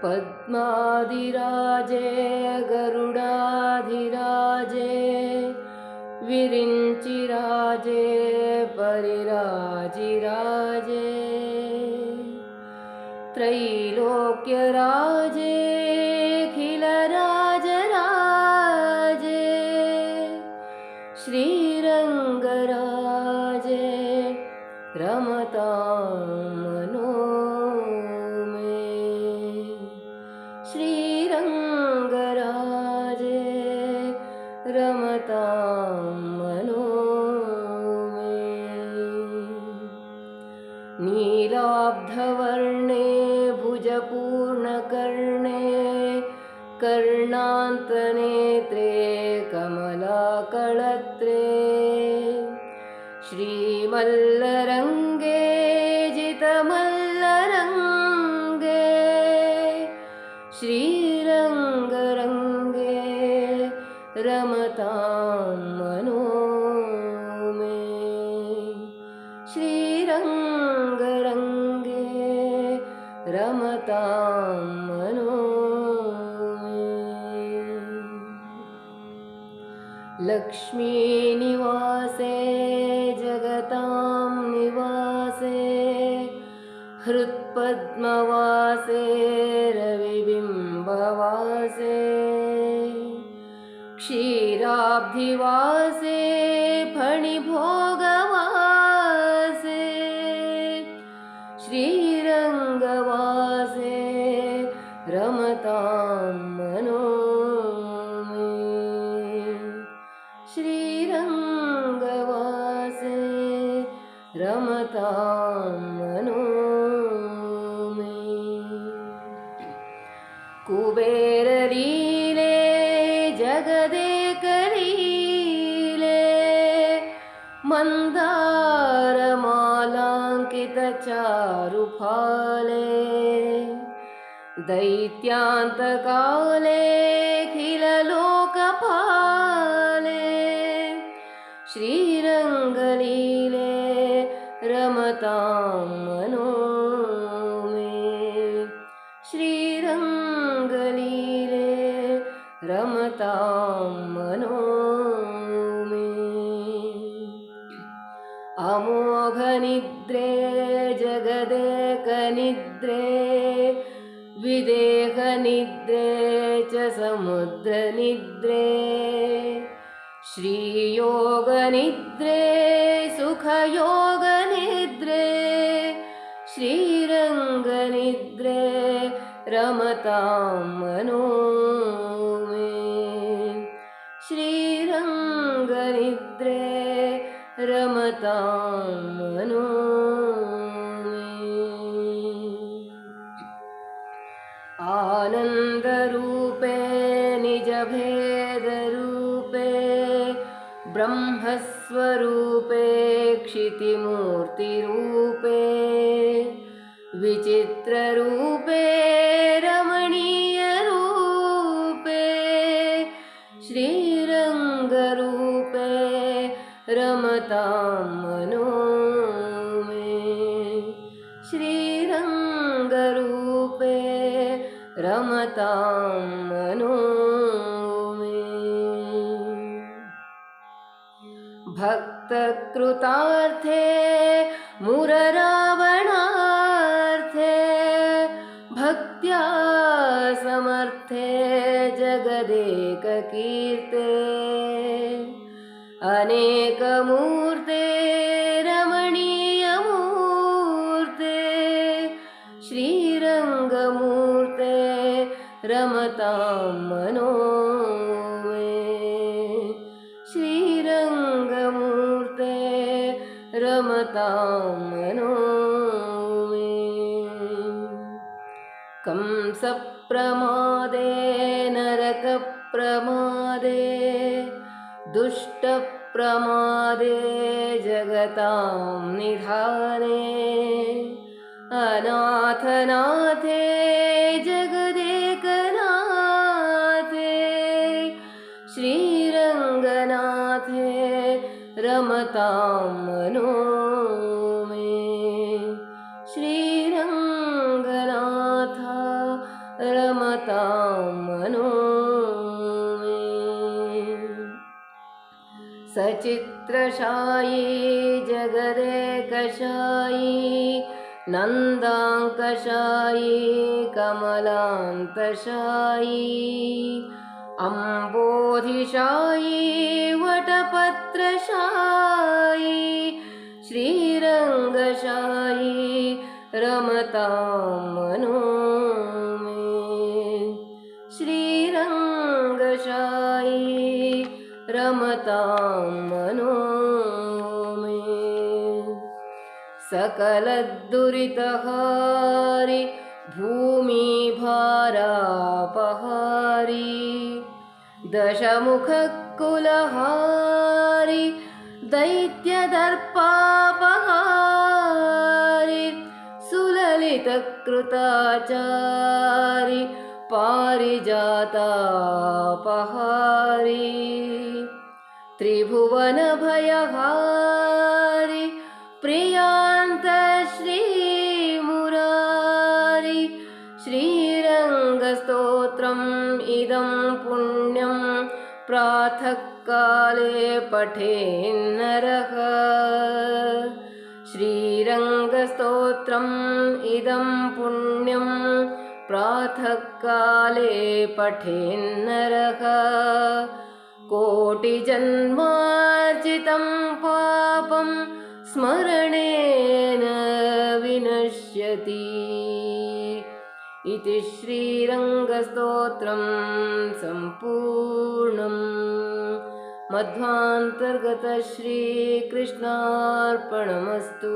पद्माधिराजे गरुडाधिराजे विरिञ्चिराजे परिराजिराजे त्रैलोक्यराजे खिलराजराजे श्रीरङ्गराजे रमतां मनो मे श्रीरङ्गराजे रमतां मनो मे नीलाब्धवर्णे भुजपूर्णकर्णे कर्णान्तनेत्रे कमलाकळत्रे श्रीमल्लरङ्गे जितमल्लरङ्गे श्रीरङ्गरङ्गे रमतां मनो मे श्रीरङ्गरङ्गे रमतां मनो मे लक्ष्मीनिवासे जगतां निवासे हृत्पद्मवासे रविबिम्बवासे क्षीराब्धिवासे फणिभोगवासे श्रीरङ्गवासे रमतां मनो मे श्रीरङ्गवासे रमतां मनो मे कुबेरलीले जगदेकलीले मन्दारमालाङ्कितचारुफाले दैत्यान्तकाले खिललोकपाले श्रीरङ्गलीले रमतां मनो मे श्रीरङ्गलीले रमतां मनो मे अमोघनिद्रे जगदेकनिद्रे विदेहनिद्रे च समुद्रनिद्रे श्रीयोगनिद्रे सुखयोगनिद्रे श्रीरङ्गनिद्रे रमतां मनो मे श्रीरङ्गनिद्रे रमतां मनो मे आनन्दरूपे निजभेदरूपे ब्रह्मस्वरूपे क्षितिमूर्तिरूपे विचित्ररूपे रमणीयरूपे श्रीरङ्गरूपे रमतां मनो मे श्रीरङ्गरूपे रमतां मनो मे भक्तकृतार्थे मुररावणार्थे भक्त्या समर्थे जगदेककीर्ते अनेकमूर्ते रमणीयमूर्ते श्रीरङ्गमूर्ते रमतां मनो मे श्रीरङ्गमूर्ते रमतां मनो मे कंसप्रमादे नरकप्रमादे दुष्टप्रमादे जगतां निधाने अनाथनाथे जगदेकनाथे श्रीरङ्गनाथे रमतां मनो मे श्रीरङ्ग रमतां मनो मे। सचित्रशायी जगदेकशायी नन्दाङ्कशायी कमलान्तशायी अम्बोधिशायी वटपत्रशायी श्रीरङ्गशायी रमतां मनो मे। श्रीरङ्गशायी रमतां मनो मे। सकलदुरितहारि भूमिभारापहारी दशमुखकुलहारि दैत्यदर्पापहारि सुललितकृताचारि पारिजातापहारि त्रिभुवनभयहारि प्रियान्तश्रीमुरारि श्रीरङ्गस्तोत्रम् इदं पुण्यं प्रातःकाले पठेन्नरः। श्रीरङ्गस्तोत्रम् इदं पुण्यं प्रातःकाले पठेन्नरः। कोटिजन्मार्जितं पापं स्मरणेन विनश्यति। इति श्रीरङ्गस्तोत्रं सम्पूर्णम्। मध्वान्तर्गत श्रीकृष्णार्पणमस्तु।